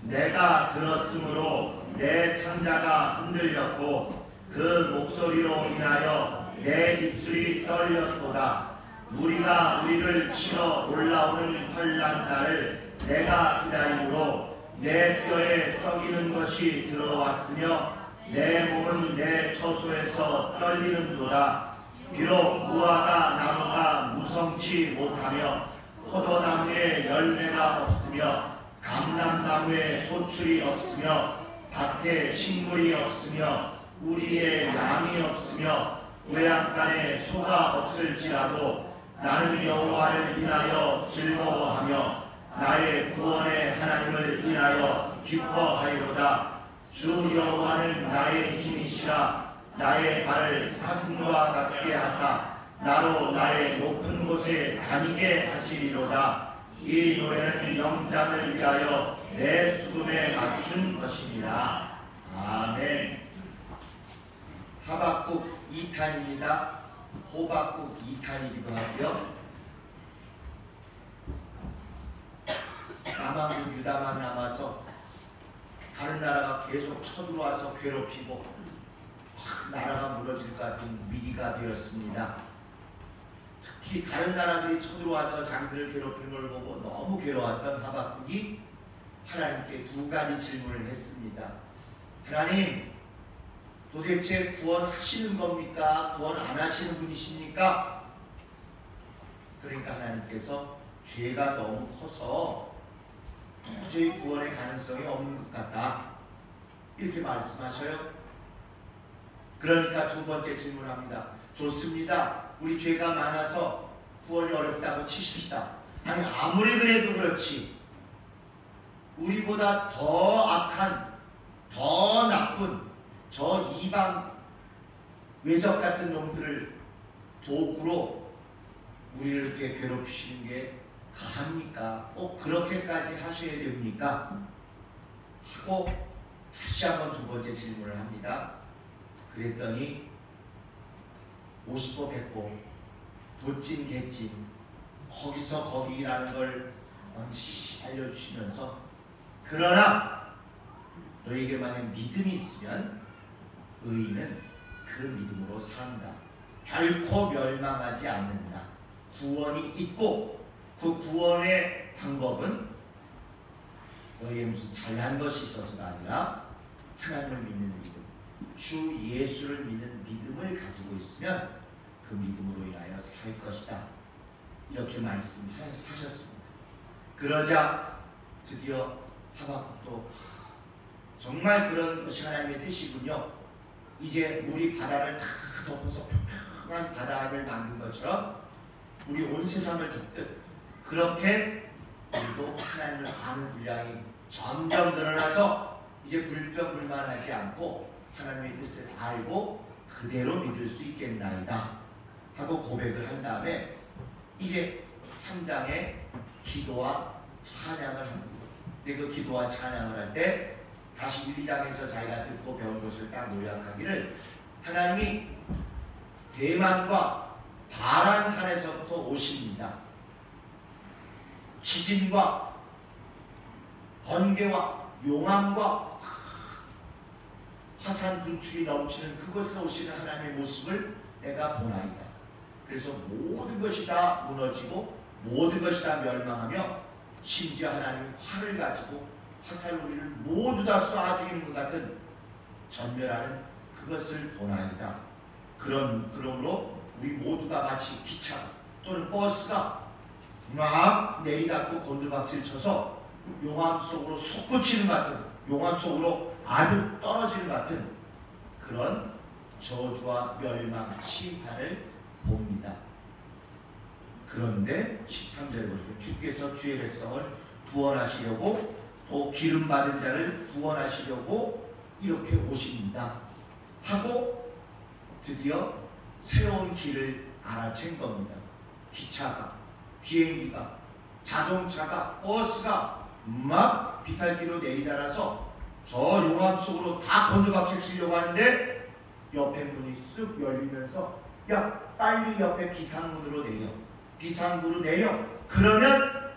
내가 들었으므로 내 창자가 흔들렸고 그 목소리로 인하여 내 입술이 떨렸도다. 우리가 우리를 치러 올라오는 환난 날을 내가 기다림으로 내 뼈에 썩이는 것이 들어왔으며 내 몸은 내 처소에서 떨리는도다. 비록 무화과 나무가 무성치 못하며 포도나무에 열매가 없으며 감람나무에 소출이 없으며 밭에 식물이 없으며 우리의 양이 없으며 외양간에 소가 없을지라도 나는 여호와를 인하여 즐거워하며 나의 구원의 하나님을 인하여 기뻐하리로다. 주 여호와는 나의 힘이시라. 나의 발을 사슴과 같게 하사 나로 나의 높은 곳에 다니게 하시리로다. 이 노래는 영장을 위하여 내 수금에 맞춘 것입니다. 아멘. 하박국 2탄입니다. 호박국 2탄이기도 하고요. 남한국 유다만 남아서 다른 나라가 계속 쳐들어와서 괴롭히고 나라가 무너질 것 같은 위기가 되었습니다. 특히 다른 나라들이 쳐들어와서 자기들을 괴롭히는 걸 보고 너무 괴로웠던 하박국이 하나님께 두 가지 질문을 했습니다. 하나님, 도대체 구원하시는 겁니까? 구원 안 하시는 분이십니까? 그러니까 하나님께서 죄가 너무 커서 도저히 구원의 가능성이 없는 것 같다, 이렇게 말씀하셔요. 그러니까 두 번째 질문합니다. 좋습니다. 우리 죄가 많아서 구원이 어렵다고 치십시다. 아니, 아무리 그래도 그렇지 우리보다 더 악한, 더 나쁜 저 이방 외적 같은 놈들을 도구로 우리를 이렇게 괴롭히시는 게 가합니까? 꼭 그렇게까지 하셔야 됩니까? 하고 다시 한번 두 번째 질문을 합니다. 그랬더니 50보 100보 도찐 개찐 거기서 거기라는 걸 알려주시면서, 그러나 너에게 만약 믿음이 있으면 의인은 그 믿음으로 산다. 결코 멸망하지 않는다. 구원이 있고 그 구원의 방법은 너희의 무슨 잘난 것이 있어서가 아니라 하나님을 믿는 믿음, 주 예수를 믿는 믿음을 가지고 있으면 그 믿음으로 인하여 살 것이다, 이렇게 말씀하셨습니다. 그러자 드디어 하박국도 정말 그런 것이 하나님의 뜻이군요. 이제 물이 바다를 다 덮어서 평평한 바다를 만든 것처럼 우리 온 세상을 덮듯 그렇게 우리도 하나님을 아는 분량이 점점 늘어나서 이제 불평불만하지 않고 하나님의 뜻을 알고 그대로 믿을 수 있겠나이다 하고 고백을 한 다음에 이제 3장에 기도와 찬양을 합니다. 근데 그 기도와 찬양을 할 때 다시 1, 2장에서 자기가 듣고 배운 것을 딱 요약하기를, 하나님이 대만과 바란산에서부터 오십니다. 지진과 번개와 용암과 화산 분출이 넘치는 그곳에서 오시는 하나님의 모습을 내가 보나이다. 그래서 모든 것이 다 무너지고 모든 것이 다 멸망하며 심지어 하나님이 활을 가지고 화살무리를 모두 다 쏴 죽이는 것 같은 전멸하는 그것을 보나이다. 그러므로 우리 모두가 마치 기차 또는 버스가 막 내리닫고 곤두박질 쳐서 용암 속으로 솟구치는 것 같은, 용암 속으로 아주 떨어지는 것 같은 그런 저주와 멸망, 심판을 봅니다. 그런데 13절에 보시면 주께서 주의 백성을 구원하시려고 또 기름 받은 자를 구원하시려고 이렇게 오십니다 하고 드디어 새로운 길을 알아챈 겁니다. 기차가, 비행기가, 자동차가, 버스가 막 비탈길로 내리달아서 저 용암 속으로 다 곤두박질 치려고 하는데 옆에 문이 쓱 열리면서 야, 빨리 옆에 비상문으로 내려, 비상구로 내려. 그러면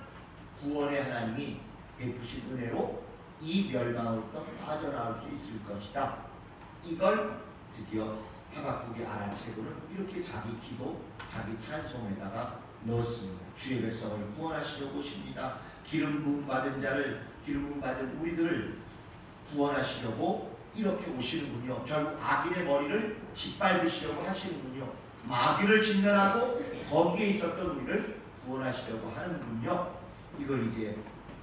구원의 하나님이 베푸신 은혜로 이 멸망으로부터 빠져나올 수 있을 것이다. 이걸 드디어 하박국이 알아채고는 이렇게 자기 기도, 자기 찬송에다가 넣었습니다. 주의 백성을 구원하시려고 오십니다. 기름 부음 받은 자를, 기름 부음 받은 우리들을 구원하시려고 이렇게 오시는군요. 결국 악인의 머리를 짓밟으시려고 하시는군요. 마귀를 진멸하고 거기에 있었던 우리를 구원하시려고 하는군요. 이걸 이제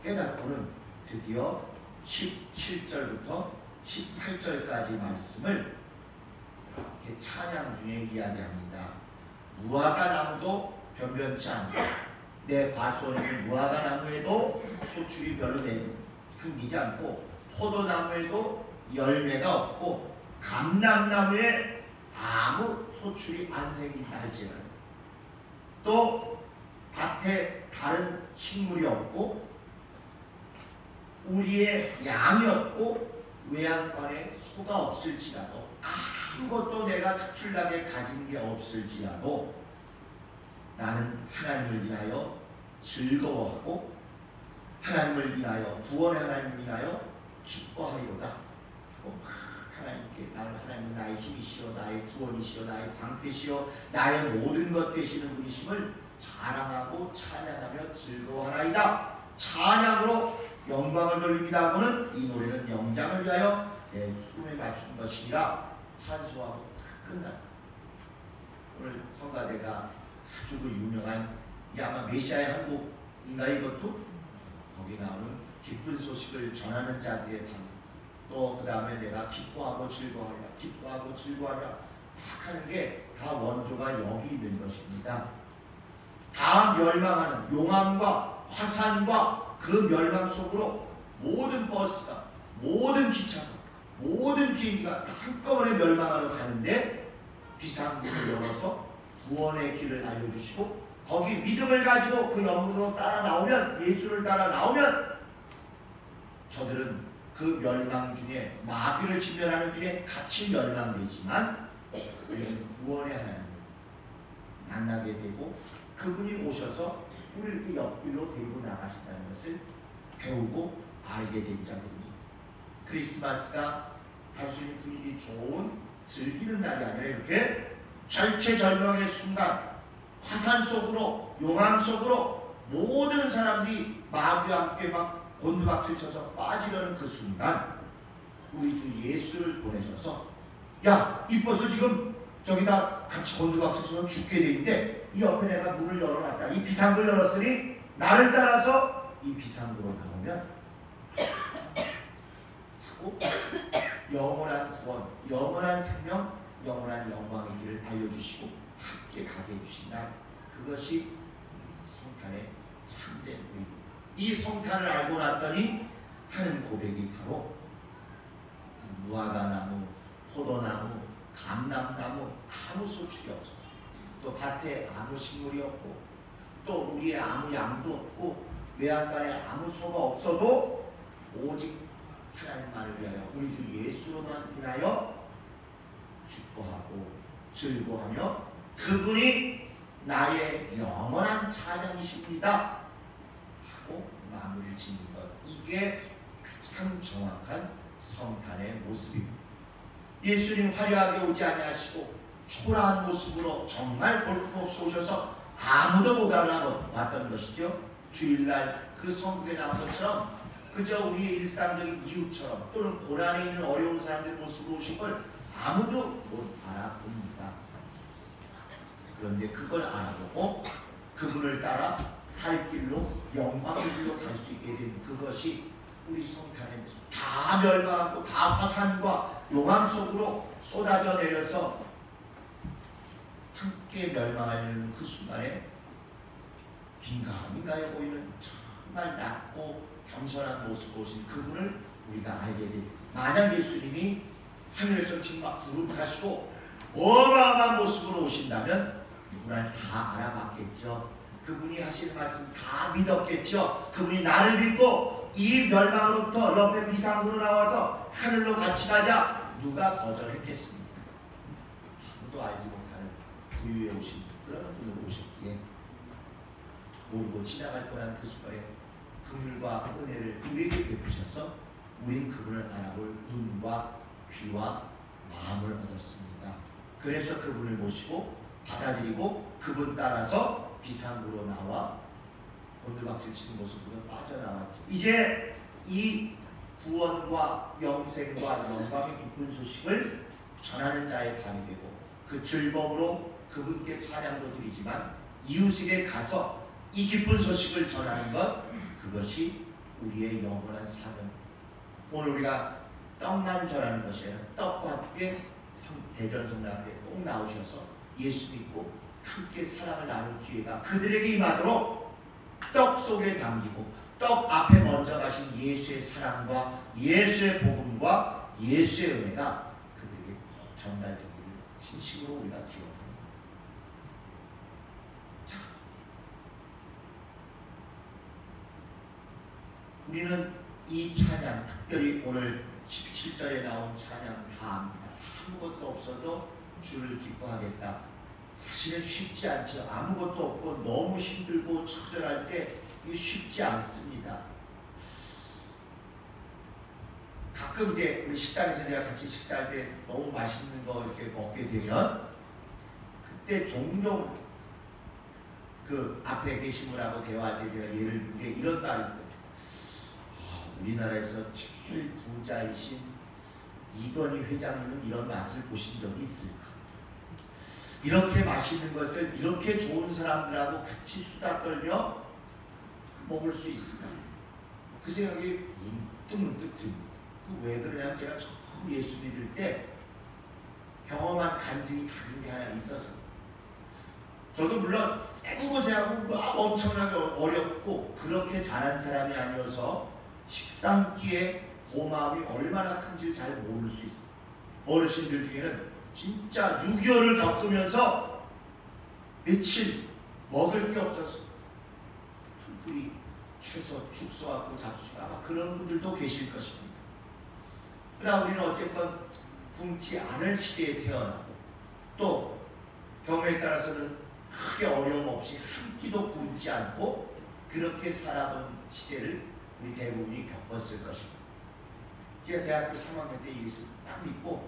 깨닫고는 드디어 17절부터 18절까지 말씀을 이렇게 찬양 중에 이야기합니다. 무화과 나무도 변변치 않고 내 과수원에는 무화과 나무에도 소출이 별로 생기지 않고 포도나무에도 열매가 없고 감람나무에 아무 소출이 안 생긴다 할지라도 또 밭에 다른 식물이 없고 우리의 양이 없고 외양간에 소가 없을지라도 아무것도 내가 특출나게 가진 게 없을지라도 나는 하나님을 인하여 즐거워하고 하나님을 인하여 구원의 하나님을 인하여 기뻐하리로다. 하나님께 나는 하나님이 나의 힘이시여 나의 구원이시여 나의 방패시여 나의 모든 것 되시는 분이심을 자랑하고 찬양하며 즐거워하나이다. 찬양으로 영광을 돌립니다 하고는 이 노래는 영장을 위하여 내 숨에 맞춘 것이니라 찬송하고 다 끝난다. 오늘 성가대가 아주 그 유명한 이 아마 메시아의 한국인가 이것도 거기 나오는 기쁜 소식을 전하는 자들의 밤 또 그 다음에 내가 기뻐하고 즐거워하라 기뻐하고 즐거워하라 딱 하는 게 다 원조가 여기 있는 것입니다. 다 멸망하는 용암과 화산과 그 멸망 속으로 모든 버스가 모든 기차가 모든 비행기가 한꺼번에 멸망하러 가는데 비상문을 열어서 구원의 길을 알려주시고 거기 믿음을 가지고 그 영문으로 따라 나오면 예수를 따라 나오면 저들은 그 멸망 중에 마귀를 진멸하는 중에 같이 멸망되지만 우리는 구원의 하나님을 만나게 되고 그분이 오셔서 우리를 그 옆길로 데리고 나가신다는 것을 배우고 알게 된 자들입니다. 크리스마스가 단순히 분위기 좋은 즐기는 날이 아니라 이렇게 절체절명의 순간 화산 속으로 용암 속으로 모든 사람들이 마귀와 함께 막 곤두박질 쳐서 빠지려는 그 순간 우리 주 예수를 보내셔서 야 이 버스 지금 저기다 같이 곤두박질 쳐서 죽게 돼 있는데 이 옆에 내가 문을 열어놨다. 이 비상구를 열었으니 나를 따라서 이 비상구로 나오면 하고 영원한 구원, 영원한 생명, 영원한 영광의 길을 알려주시고 함께 가게 해주신다. 그것이 성탄의 참된 의미. 이 성탄을 알고 났더니 하는 고백이 바로 무화과나무, 포도나무, 감람나무 아무 소출이 없어. 또 밭에 아무 식물이 없고 또 우리의 아무 양도 없고 외양간에 아무 소가 없어도 오직 하나님만을 위하여 우리 주 예수로만 인하여 기뻐하고 즐거워하며 그분이 나의 영원한 찬양이십니다 하고 마무리를 짓는 것. 이게 가장 정확한 성탄의 모습입니다. 예수님 화려하게 오지 아니하시고 초라한 모습으로 정말 볼품없이 오셔서 아무도 못 알아봤던 것이죠. 주일날 그 성경에 나온 것처럼 그저 우리의 일상적인 이웃처럼 또는 고난에 있는 어려운 사람들의 모습으로 오신 걸 아무도 못 알아봅니다. 그런데 그걸 알아보고 그분을 따라 살 길로 영광의 길로 갈 수 있게 된 그것이 우리 성탄의 모습. 다 멸망하고 다 화산과 용암 속으로 쏟아져 내려서 함께 멸망하려는 그 순간에 긴가민가해 보이는 정말 낮고 겸손한 모습으로 오신 그분을 우리가 알게 됩니다. 만약 예수님이 하늘에서 지금 막 구름 타시고 어마어마한 모습으로 오신다면 누구나 다 알아봤겠죠. 그분이 하시는 말씀 다 믿었겠죠. 그분이 나를 믿고 이 멸망으로부터 옆에 비상구로 나와서 하늘로 같이 가자. 누가 거절했겠습니까? 아무도 알지 못하는 부유에 오신 그런 분으로 오셨기에 모르고 지나갈 뻔한 그 순간에 긍휼과 은혜를 우리에게 베푸셔서 우린 그분을 알아볼 눈과 귀와 마음을 얻었습니다. 그래서 그분을 모시고 받아들이고 그분 따라서 비상구로 나와 곤두박질 치는 모습으로 빠져나왔죠. 이제 이 구원과 영생과 영광의 기쁜 소식을 전하는 자의 밤이 되고 그 즐거움으로 그분께 찬양도 드리지만 이웃에게 가서 이 기쁜 소식을 전하는 것, 그것이 우리의 영원한 사명. 오늘 우리가 떡만 전하는 것이 아니라 떡과 함께 대전성당에 꼭 나오셔서 예수 믿고 함께 사랑을 나눌 기회가 그들에게 임하도록 떡 속에 담기고 떡 앞에 먼저 가신 예수의 사랑과 예수의 복음과 예수의 은혜가 그들에게 꼭 전달되기를 진심으로 우리가 기원합니다. 자, 우리는 이 찬양, 특별히 오늘 17절에 나온 찬양 다 압니다. 아무것도 없어도 주를 기뻐하겠다. 사실은 쉽지 않죠. 아무것도 없고 너무 힘들고 처절할 때 이게 쉽지 않습니다. 가끔 이제 우리 식당에서 제가 같이 식사할 때 너무 맛있는 거 이렇게 먹게 되면 그때 종종 그 앞에 계신 분하고 대화할 때 제가 예를 든 게 이런 말이 있어요. 우리나라에서 제일 부자이신 이건희 회장님은 이런 맛을 보신 적이 있을까? 이렇게 맛있는 것을 이렇게 좋은 사람들하고 같이 수다 떨며 먹을 수 있을까? 그 생각이 문득 듭니다. 왜 그러냐면 제가 처음 예수 믿을 때 경험한 간증이 작은 게 하나 있어서 저도 물론 생고생하고 막 엄청나게 어렵고 그렇게 잘한 사람이 아니어서 식상기에 고마움이 얼마나 큰지를 잘 모를 수 있어요. 어르신들 중에는 진짜 6.25를 겪으면서 며칠 먹을 게 없어서 풀풀이 해서 죽 쏘았고 잡수시고 아마 그런 분들도 계실 것입니다. 그러나 우리는 어쨌건 굶지 않을 시대에 태어나고 또 경우에 따라서는 크게 어려움 없이 한 끼도 굶지 않고 그렇게 살아본 시대를 우리 대부분이 겪었을 것입니다. 제가 대학교 3학년 때 예수 딱 믿고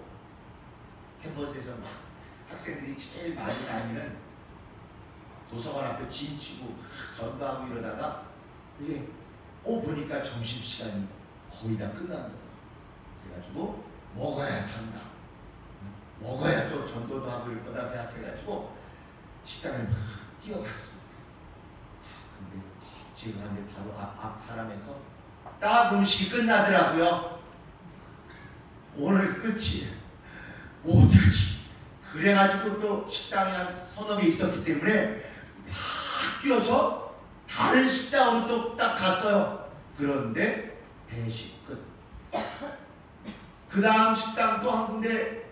캠퍼스에서 막 학생들이 제일 많이 다니는 도서관 앞에 진치고 전도하고 이러다가 이제 보니까 점심시간이 거의 다 끝난 거예요. 그래가지고 먹어야 산다. 먹어야 또 전도도 하고 이럴 거다 생각해가지고 식당을 막 뛰어갔습니다. 근데 지금 한데 바로 앞 사람에서 딱 음식이 끝나더라고요. 오늘 끝이 어떡하지? 그래가지고 또 식당에 한 서너 개 있었기 때문에 막 뛰어서 다른 식당으로 또 딱 갔어요. 그런데 배식 끝. 그 다음 식당 또 한 군데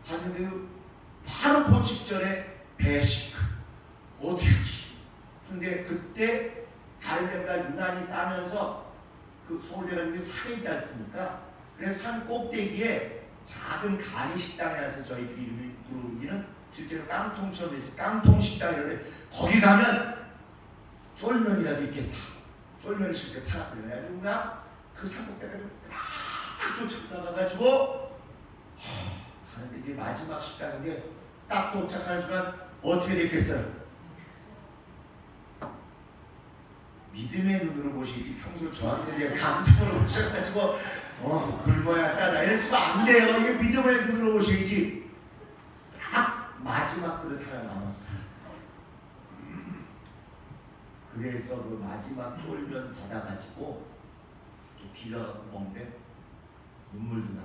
갔는데도 바로 그 직전에 배식 끝. 어떡하지? 근데 그때 다른 데보다 유난히 싸면서 그 서울대라는 게 산에 있지 않습니까? 그래서 산 꼭대기에 작은 간이식당이라서 저희들이 이름이 부르기는 실제로 깡통처럼 돼 있어요. 깡통식당이라는데 거기 가면 쫄면이라도 있겠다. 쫄면이 실제 팔았거든요. 그래가지고 그냥 그 산꼭대기를 막 쫓아나가가지고 가는데 이게 마지막 식당인데 딱 도착하는 순간 어떻게 됐겠어요? 믿음의 눈으로 보시지 평소 저한테 감정으로 보셔가지고 굶어야 싸다 이러시면 안 돼요. 이게 믿음의 눈으로 보셔야지. 딱 마지막 그릇 하나 남았어요. 그래서 그 마지막 쫄면 받아가지고 비벼갖고 먹는데 눈물도 나.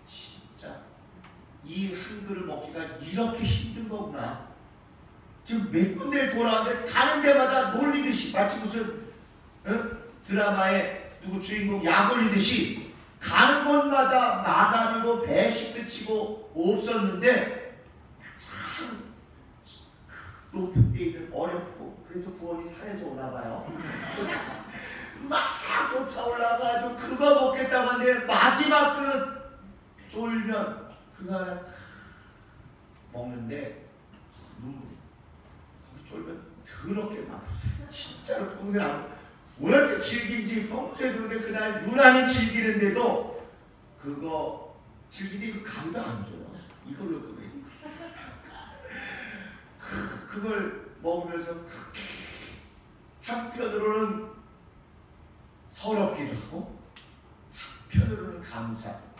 진짜 이 한 그릇 먹기가 이렇게 힘든 거구나. 지금 몇 군데를 돌아왔는데 가는 데마다 놀리듯이 마치 무슨 드라마에 누구 주인공 약 올리듯이 가는 곳마다 마감이고 배식 끝이고 없었는데 참 높은 데 있는 어렵고 그래서 구원이 산에서 오나 봐요. 막 쫓아 올라가가지고 그거 먹겠다고 하는데 마지막 그릇 쫄면 그거 하나 먹는데 눈물이 쫄면 더럽게 많았어요. 진짜로 평생 안 오늘 또 즐긴지 평소에 그런데 그날 유난히 즐기는데도 그거 즐기니 그 감도 안 줘요. 이걸로 또 그걸 먹으면서 한편으로는 서럽기도 하고 한편으로는 감사하고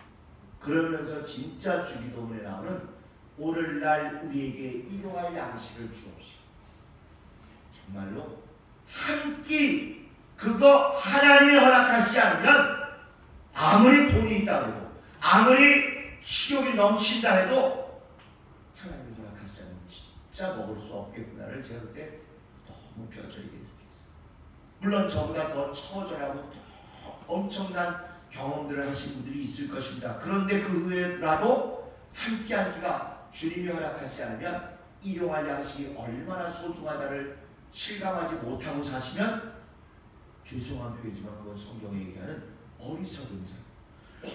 그러면서 진짜 주기도문에 나오는 오늘날 우리에게 일용할 양식을 주옵시고 정말로 한 끼 그거 하나님이 허락하시지 않으면 아무리 돈이 있다 해도 아무리 식욕이 넘친다 해도 하나님이 허락하시지 않으면 진짜 먹을 수 없겠구나를 제가 그때 너무 뼈저리게 느꼈어요. 물론 저보다 더 처절하고 더 엄청난 경험들을 하신 분들이 있을 것입니다. 그런데 그 후에라도 한 끼 한 끼가 주님이 허락하시지 않으면 일용할 양식이 얼마나 소중하다를 실감하지 못하고 사시면 죄송한 표현이지만 그건 성경에 얘기하는 어리석은 자.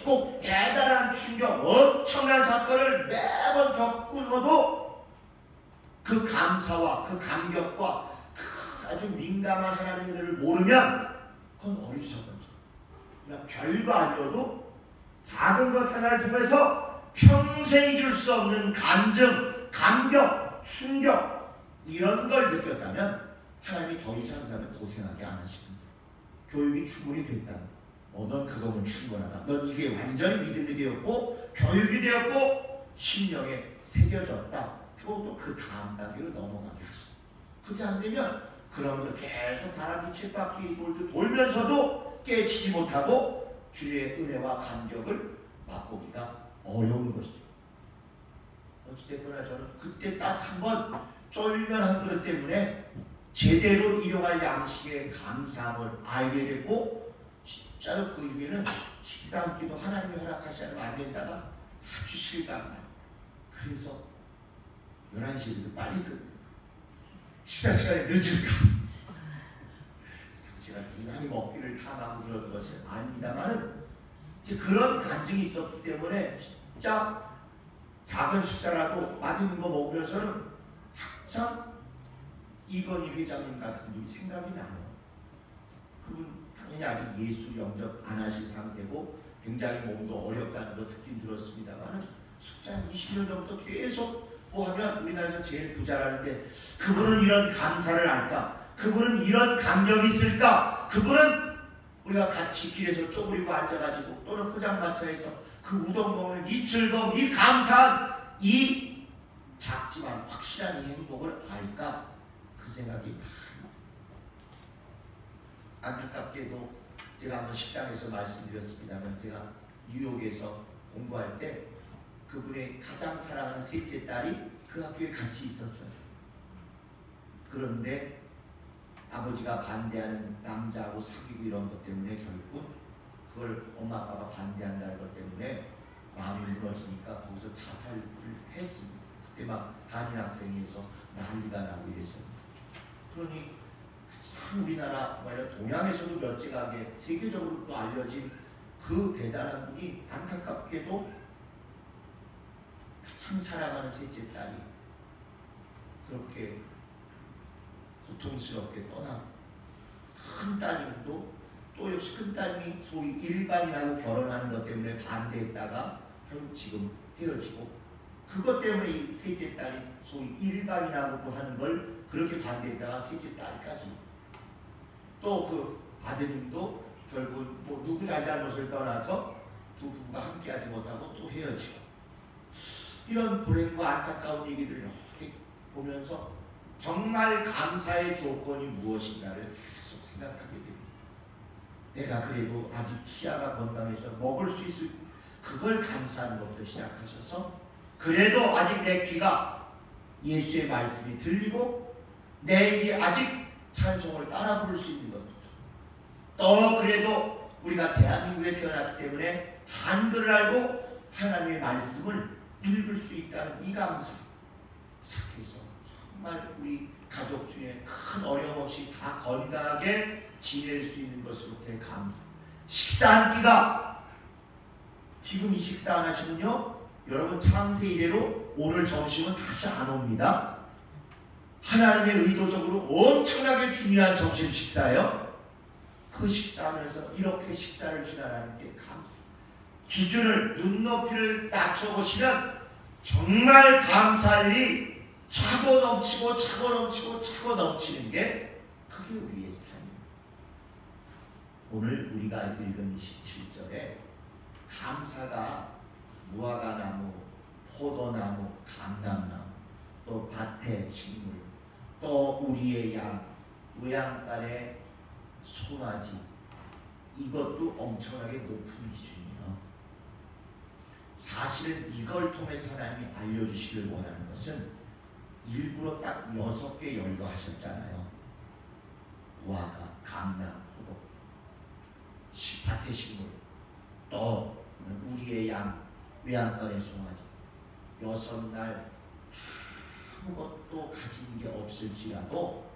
꼭 대단한 충격, 엄청난 사건을 매번 겪고서도 그 감사와 그 감격과 그 아주 민감한 하나님의 은혜를 모르면 그건 어리석은 자. 그냥 별거 아니어도 작은 것 하나를 통해서 평생 잊을 수 없는 간증, 감격, 충격 이런 걸 느꼈다면 하나님이 더 이상 그 다음에 고생하게 안 하십니다. 교육이 충분히 됐다면 넌 그거면 충분하다. 넌 이게 완전히 믿음이 되었고 교육이 되었고 심령에 새겨졌다. 하고 또 그 다음 단계로 넘어가게 하시죠. 그게 안 되면 그러면 계속 바람이 쳇바퀴 돌면서도 깨치지 못하고 주의 은혜와 감격을 맛보기가 어려운 것이죠. 어찌됐거나 저는 그때 딱 한번 쫄면 한 그릇 때문에 제대로 일용할 양식의 감사함을 알게 되고 진짜로 그 이후에는 식사 한 끼도 하나님이 허락하지 않으면 안 된다가 아주 실감나요. 그래서 11시에도 빨리 끝내요. 식사 시간에 늦을까 제가 유난히 먹기를 탐하고 그런 것은 아닙니다만은 그런 간증이 있었기 때문에 진짜 작은 식사라도 맛있는 거 먹으면서는 항상 이건희 회장님 같은 분이 생각이 나요. 그분 당연히 아직 예수 영접 안 하신 상태고 굉장히 몸도 어렵다는 거 듣긴 들었습니다만 진짜 한 20년 전부터 계속 뭐 하면 우리나라에서 제일 부자라는데 그분은 이런 감사를 알까? 그분은 이런 감격이 있을까? 그분은 우리가 같이 길에서 쪼그리고 앉아가지고 또는 포장마차에서 그 우동 먹는 이 즐거움, 이 감사한 이 작지만 확실한 이 행복을 알까? 그 생각이 안타깝게도 제가 한번 식당에서 말씀드렸습니다만 제가 뉴욕에서 공부할 때 그분의 가장 사랑하는 셋째 딸이 그 학교에 같이 있었어요. 그런데 아버지가 반대하는 남자하고 사귀고 이런 것 때문에 결국 그걸 엄마 아빠가 반대한다는 것 때문에 마음이 무너지니까 거기서 자살을 했습니다. 그때 막 한인 학생에서 난리가 나고 이랬습니다. 그러니 참 우리나라 말이야 동양에서도 몇째가게 세계적으로 또 알려진 그 대단한 분이 안타깝게도 참 사랑하는 셋째 딸이 그렇게 고통스럽게 떠나고 큰 따님도 또 역시 큰 따님이 소위 일반이라고 결혼하는 것 때문에 반대했다가 결국 지금 헤어지고 그것 때문에 이 셋째 딸이 소위 일반이라고 하는 걸 그렇게 반대했다가 셋째 딸까지 또 그 아드님도 결국 뭐 누구 잘잘못을 떠나서 두 부부가 함께하지 못하고 또 헤어지고 이런 불행과 안타까운 얘기들을 이렇게 보면서 정말 감사의 조건이 무엇인가를 계속 생각하게 됩니다. 내가 그래도 아직 치아가 건강해서 먹을 수 있을 그걸 감사하는 것부터 시작하셔서 그래도 아직 내 귀가 예수의 말씀이 들리고 내 입이 아직 찬송을 따라 부를 수 있는 것부터 또 그래도 우리가 대한민국에 태어났기 때문에 한글을 알고 하나님의 말씀을 읽을 수 있다는 이 감사 시작해서 정말 우리 가족 중에 큰 어려움 없이 다 건강하게 지낼 수 있는 것으로부터의 감사. 식사 한 끼가 지금 이 식사 안 하시면요 여러분 창세 이래로 오늘 점심은 다시 안 옵니다. 하나님의 의도적으로 엄청나게 중요한 점심 식사예요. 그 식사하면서 이렇게 식사를 주라는 게 감사. 기준을 눈높이를 낮춰보시면 정말 감사할 일이 차고 넘치고 차고 넘치고 차고 넘치는 게 그게 우리의 삶입니다. 오늘 우리가 읽은 17절에 감사가 무화과나무, 포도나무, 감람나무, 또 밭의 식물, 또 우리의 양, 외양간의 송아지, 이것도 엄청나게 높은 기준이에요. 사실은 이걸 통해서 하나님이 알려주시길 원하는 것은 일부러 딱 6개 열거하셨잖아요. 무화과, 감람, 포도, 밭의 식물, 또 우리의 양, 외양간의 송아지. 6날 아무것도 가진 게 없을지라도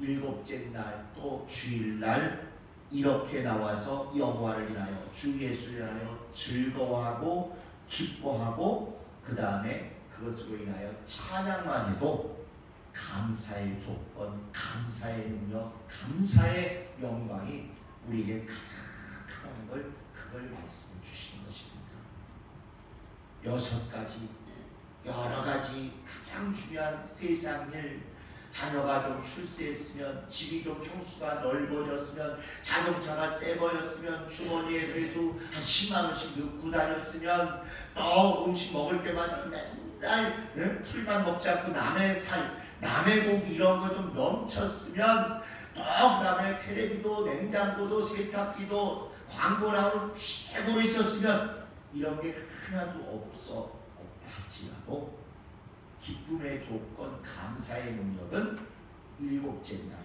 7째 날 또 주일날 이렇게 나와서 여호와를 인하여 주 예수를 인하여 즐거워하고 기뻐하고 그 다음에 그것으로 인하여 찬양만 해도 감사의 조건, 감사의 능력, 감사의 영광이 우리에게 가득하다는 걸 그걸 말씀해 주시는 것입니다. 6가지 여러 가지 가장 중요한 세상 일, 자녀가 좀 출세했으면, 집이 좀 평수가 넓어졌으면, 자동차가 새 거였으면, 주머니에 그래도 한 10만 원씩 넣고 다녔으면, 또 음식 먹을 때마다 맨날 풀만 먹지 않고 남의 살, 남의 고기 이런 거 좀 넘쳤으면, 또 그 다음에 텔레비도 냉장고도 세탁기도 광고 나오는 최고로 있었으면, 이런 게 하나도 없다 할지라도 기쁨의 조건, 감사의 능력은 7째 날,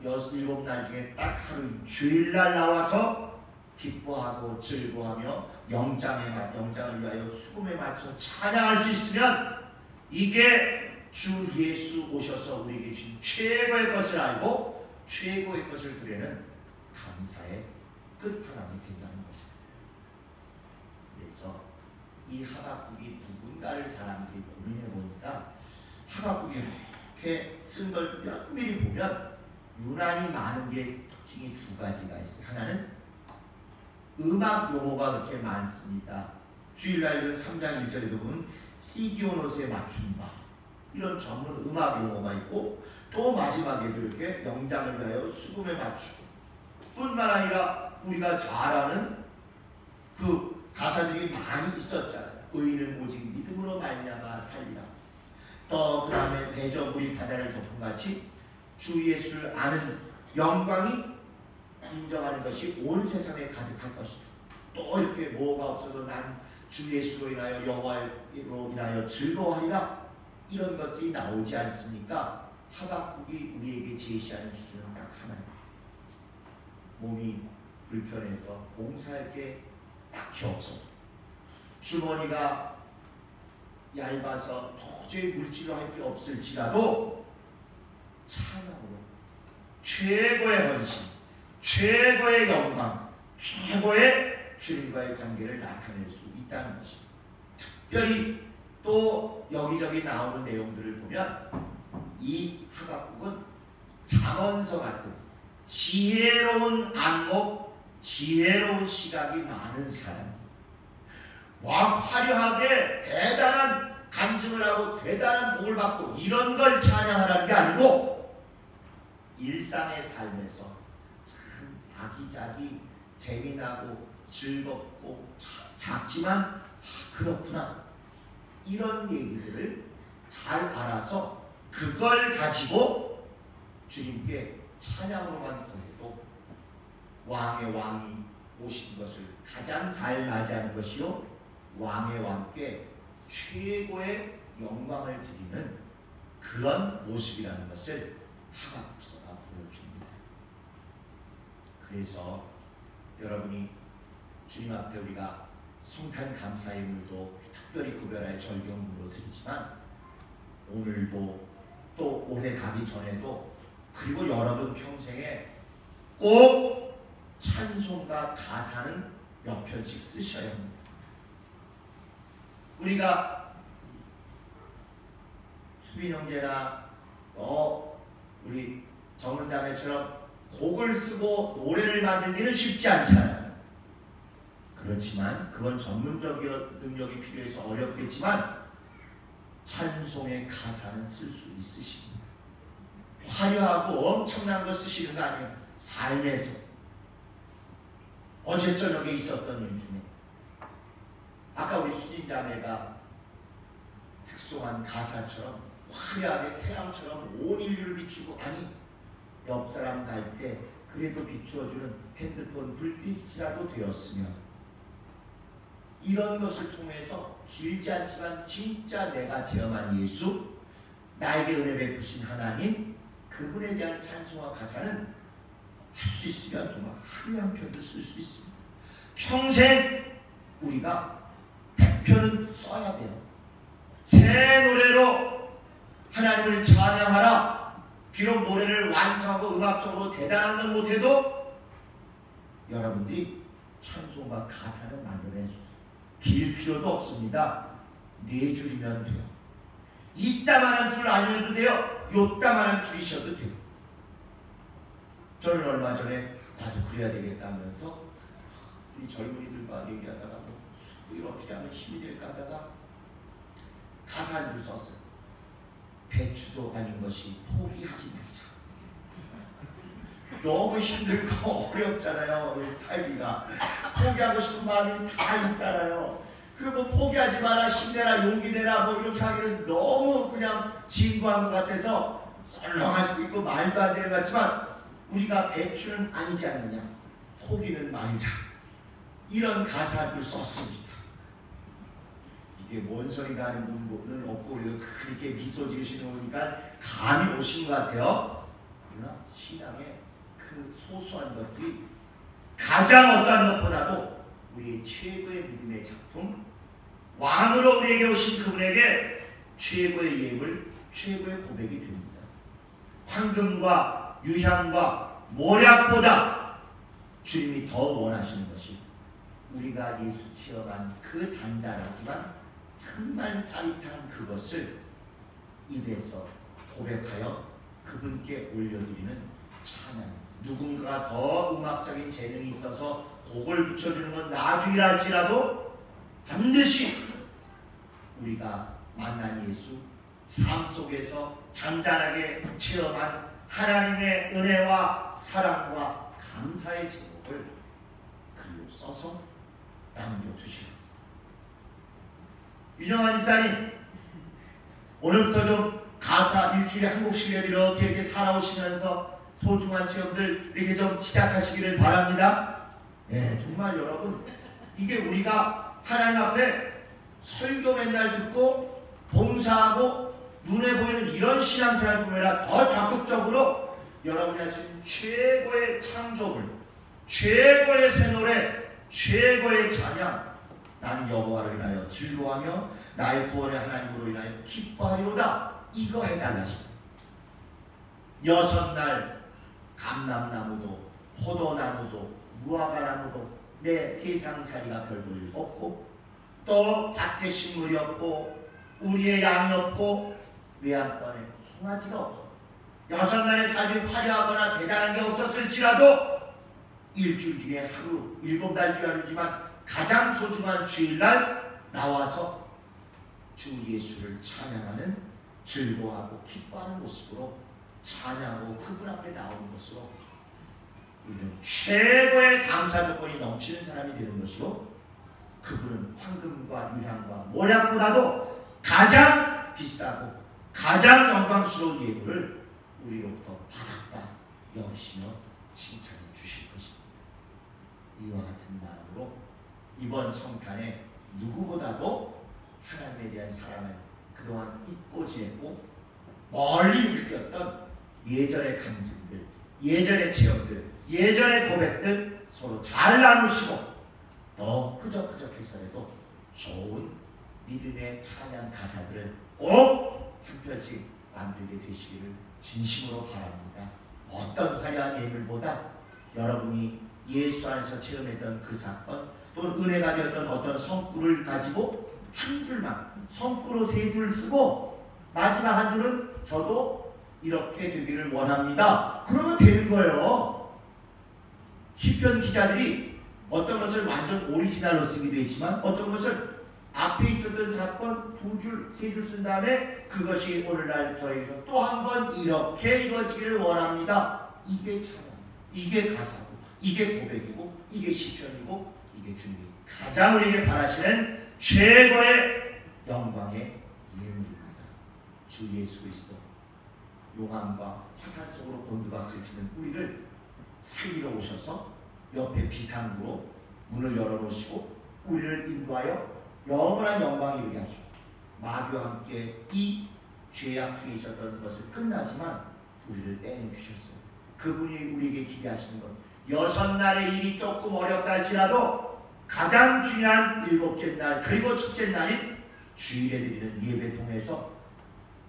7날 중에 딱 하루 주일날 나와서 기뻐하고 즐거워하며 영장을 위하여 수금에 맞춰 찬양할 수 있으면 이게 주 예수 오셔서 우리에게 주신 최고의 것을 알고 최고의 것을 드리는 감사의 끝판왕이 된다는 것입니다. 그래서 이 하박국이 누군가를 사람들이 고민해 보니까 하박국이 이렇게 쓴 걸 면밀히 보면 유난히 많은 게 특징이 2가지가 있어요. 하나는 음악 용어가 그렇게 많습니다. 주일날 읽은 3장 1절에도 보면 시기오노스에 맞춘다, 이런 전문 음악 용어가 있고, 또 마지막에도 이렇게 영장을 위하여 수금에 맞추고, 뿐만 아니라 우리가 잘 아는 그 가사들이 많이 있었잖아요. 의인은 오직 믿음으로 말미암아 살리라. 또 그 다음에 대저물이 바다를 덮음같이 주 예수를 아는 영광이 인정하는 것이 온 세상에 가득할 것이다. 또 이렇게 뭐가 없어도 난 주 예수로 인하여 여호와로 인하여 즐거워하리라. 이런 것들이 나오지 않습니까? 하박국이 우리에게 제시하는 기준은 딱 하나입니다. 몸이 불편해서 봉사할 게 딱히 없어, 주머니가 얇아서 도저히 물질로 할 게 없을지라도 찬양으로 최고의 헌신, 최고의 영광, 최고의 주님과의 관계를 나타낼 수 있다는 것입니다. 특별히 또 여기저기 나오는 내용들을 보면 이 하박국은 잠언서 같은 지혜로운 안목, 지혜로운 시각이 많은 사람입니다. 화려하게 대단한 간증을 하고 대단한 복을 받고 이런 걸 찬양하라는 게 아니고, 일상의 삶에서 참 아기자기 재미나고 즐겁고 작지만 그렇구나, 이런 얘기들을 잘 알아서 그걸 가지고 주님께 찬양으로만 보내도 왕의 왕이 오신 것을 가장 잘 맞이하는 것이요, 왕의 왕께 최고의 영광을 드리는 그런 모습이라는 것을 하박국서가 보여줍니다. 그래서 여러분이 주님 앞에 우리가 성탄 감사의 물도 특별히 구별하여 절경물로 드리지만, 오늘도 또 올해 가기 전에도, 그리고 여러분 평생에 꼭 찬송가 가사는 몇 편씩 쓰셔야 합니다. 우리가 수빈 형제나 우리 정은 자매처럼 곡을 쓰고 노래를 만들기는 쉽지 않잖아요. 그렇지만 그건 전문적인 능력이 필요해서 어렵겠지만 찬송의 가사는 쓸 수 있으십니다. 화려하고 엄청난 거 쓰시는 거 아니에요. 삶에서 어제 저녁에 있었던 일 중에 아까 우리 수진자매가 특송한 가사처럼 화려하게 태양처럼 온 인류를 비추고, 아니 옆 사람 갈 때 그래도 비추어주는 핸드폰 불빛이라도 되었으면, 이런 것을 통해서 길지 않지만 진짜 내가 체험한 예수, 나에게 은혜 베푸신 하나님, 그분에 대한 찬송과 가사는 할 수 있으면 정말 하루에 한 편도 쓸 수 있습니다. 평생 우리가 100편은 써야 돼요. 새 노래로 하나님을 찬양하라. 비록 노래를 완성하고 음악적으로 대단한 건 못해도 여러분들이 찬송과 가사를 만들어내 주세요. 길 필요도 없습니다. 4줄이면 돼요. 이따만한 줄 아니어도 돼요. 요따만한 줄이셔도 돼요. 저는 얼마 전에 나도 그래야 되겠다 하면서 이 젊은이들과 얘기하다가 뭐 이걸 어떻게 하면 힘이 될까 하다가 가사 한 줄 썼어요. 배추도 아닌 것이 포기하지 말자. 너무 힘들고 어렵잖아요. 살기가. 포기하고 싶은 마음이 다 있잖아요. 그 뭐 포기하지 마라, 힘내라, 용기 내라 뭐 이렇게 하기는 너무 그냥 진부한 것 같아서 썰렁할 수도 있고 말도 안 되는 것 같지만, 우리가 배추는 아니지 않느냐, 포기는 말이자, 이런 가사를 썼습니다. 이게 뭔 소리가 하는 분은 없고 그래도 그렇게 미소 지으시는 분이니까 감이 오신 것 같아요. 그러나 신앙의 그 소소한 것들이 가장 어떠한 것보다도 우리의 최고의 믿음의 작품, 왕으로 우리에게 오신 그분에게 최고의 예물, 최고의 고백이 됩니다. 황금과 유향과 모략보다 주님이 더 원하시는 것이 우리가 예수 체험한 그 잔잔하지만 정말 짜릿한 그것을 입에서 고백하여 그분께 올려드리는 찬양. 누군가가 더 음악적인 재능이 있어서 곡을 붙여주는 건 나중이라 할지라도 반드시 우리가 만난 예수, 삶 속에서 잔잔하게 체험한 하나님의 은혜와 사랑과 감사의 제목을 글로 써서 남겨두시라. 윤영환 집사님, 오늘부터 좀 가사 일주일에 한 곡씩 이렇게 살아오시면서 소중한 체험들 이렇게 좀 시작하시기를 바랍니다. 네, 정말 여러분, 이게 우리가 하나님 앞에 설교 맨날 듣고 봉사하고 눈에 보이는 이런 신앙생활뿐만 아니라 더 적극적으로 여러분이 할 수 있는 최고의 창조물, 최고의 새 노래, 최고의 찬양, 난 여호와를 인하여 즐거워하며 나의 구원의 하나님으로 인하여 기뻐하리로다, 이거 해달라십니다. 6날 감람나무도 포도나무도 무화과나무도 내 세상살이가 별볼 없고, 또 밭에 식물이 없고 우리의 양이 없고 외양간에 송아지가 없어. 6날의 삶이 화려하거나 대단한 게 없었을지라도 일주일 중에 하루, 7날 주 하루지만 가장 소중한 주일날 나와서 주 예수를 찬양하는, 즐거워하고 기뻐하는 모습으로 찬양하고 그분 앞에 나오는 것으로 우리는 최고의 감사 조건이 넘치는 사람이 되는 것이로, 그분은 황금과 유향과 모략보다도 가장 비싸고 가장 영광스러운 예물을 우리로부터 받았다 여기시며 칭찬해 주실 것입니다. 이와 같은 마음으로 이번 성탄에 누구보다도 하나님에 대한 사랑을 그동안 잊고 지냈고 멀리 느꼈던 예전의 감정들, 예전의 체험들, 예전의 고백들 서로 잘 나누시고, 또 끄적끄적해서라도 좋은 믿음의 찬양 가사들을 꼭 한 편씩 만들게 되시기를 진심으로 바랍니다. 어떤 화려한 예물보다 여러분이 예수 안에서 체험했던 그 사건, 또는 은혜가 되었던 어떤 성구를 가지고 한 줄만, 성구로 3줄 쓰고 마지막 한 줄은 저도 이렇게 되기를 원합니다. 그러면 되는 거예요. 시편 기자들이 어떤 것을 완전 오리지널로 쓰기도 했지만 어떤 것을 앞에 있었던 사건 2줄, 3줄 쓴 다음에 그것이 오늘날 저에게서 또 한 번 이렇게 이루어지기를 원합니다. 이게 찬양, 이게 가사고, 이게 고백이고, 이게 시편이고, 이게 주님이 가장 우리에게 바라시는 최고의 영광의 예물입니다. 주 예수 그리스도 용암과 화산 속으로 곤두박질치는 우리를 살리러 오셔서 옆에 비상구로 문을 열어놓으시고 우리를 인도하여 영원한 영광에 이르게 하시고 마귀와 함께 이 죄악 중에 있었던 것을 끝나지만 우리를 빼내주셨어요. 그분이 우리에게 기대하시는 것 6날의 일이 조금 어렵다 할지라도 가장 중요한 7째 날 그리고 첫째 날인 주일에 드리는 예배 통해서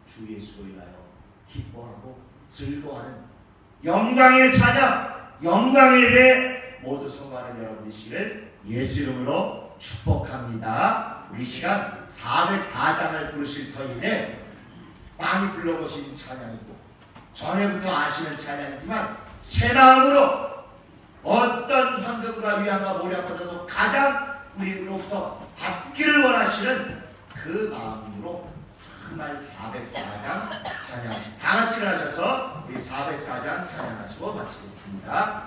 주 예수로 인하여 기뻐하고 즐거워하는 영광의 찬양, 영광의 예배 모두 성공하는 여러분 되시기를 예수 이름으로 축복합니다. 우리 시간 404장을 부르실 터인데 많이 불러보신 찬양이고 전에부터 아시는 찬양이지만 새 마음으로 어떤 황금과 위안과 모략보다도 가장 우리로부터 받기를 원하시는 그 마음으로 정말 404장 찬양 다 같이 일어나셔서 우리 404장 찬양하시고 마치겠습니다.